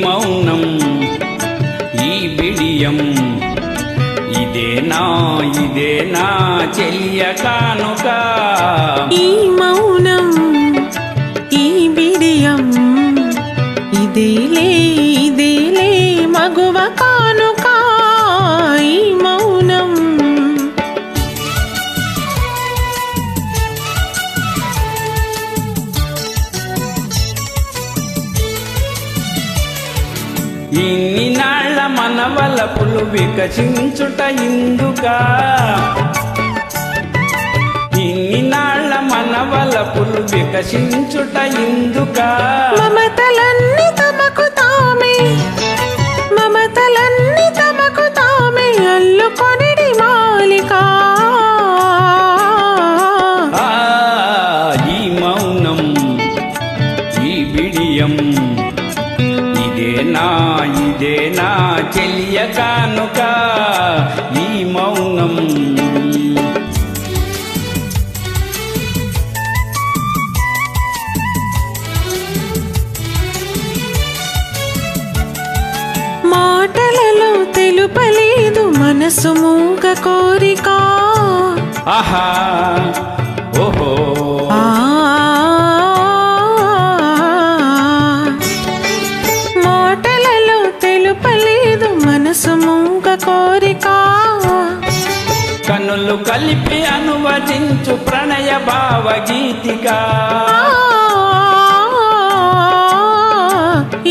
మౌనం ఈ బిడియం ఇదేనా చెలియ కానుక. ఈ మౌనం ఈ బిడియం ఇదేలే మగువ కానుక. ఈ మౌనం ఇన్ని నాళ్ళ మన వలపులు వికసించుట ఇందుక. ఇన్ని నాళ్ళ మన వలపులు వికసించుట ఇందుక. మమతలన్నీ తమకు తామే అల్లుకొనిడి మాలిక. ఈ మౌనం ఈ బిడియం ఇదేనా చెలియ కానుక. ఈ మౌనం మాటలలో తెలుపలేదు మనసు మూగ కోరిక. ఆహా ఓహో మాటలలో తెలుపలేదు మనసు మూగ కోరిక. కన్నులు కలిపి అనువదించు ప్రణయ భావగీతిక.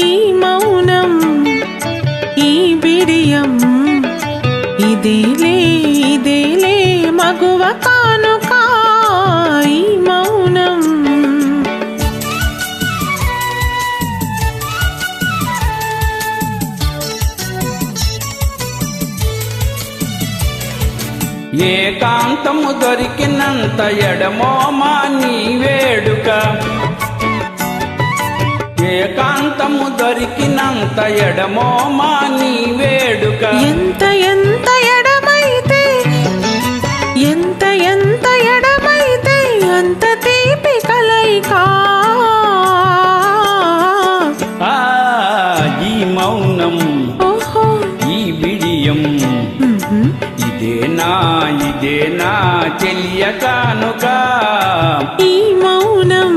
ఈ మౌనం ఈ బిడియం ఇదేలే మగువ కానుక. ఈ మౌనం ఏకాంతము దొరికినంత ఎడమోమా నీ వేడుక. ఏకాంతము దొరికినంత ఎడమోమా నీ వేడుక. ఎంత ఎడమైతే అంత తీపి కలయిక. ఈ మౌనం ఓహో ఈ బిడియం ఇదేనా చెలియ కానుక. ఈ మౌనం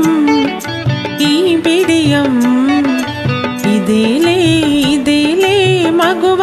ఈ బిడియం ఇదేలే మగువ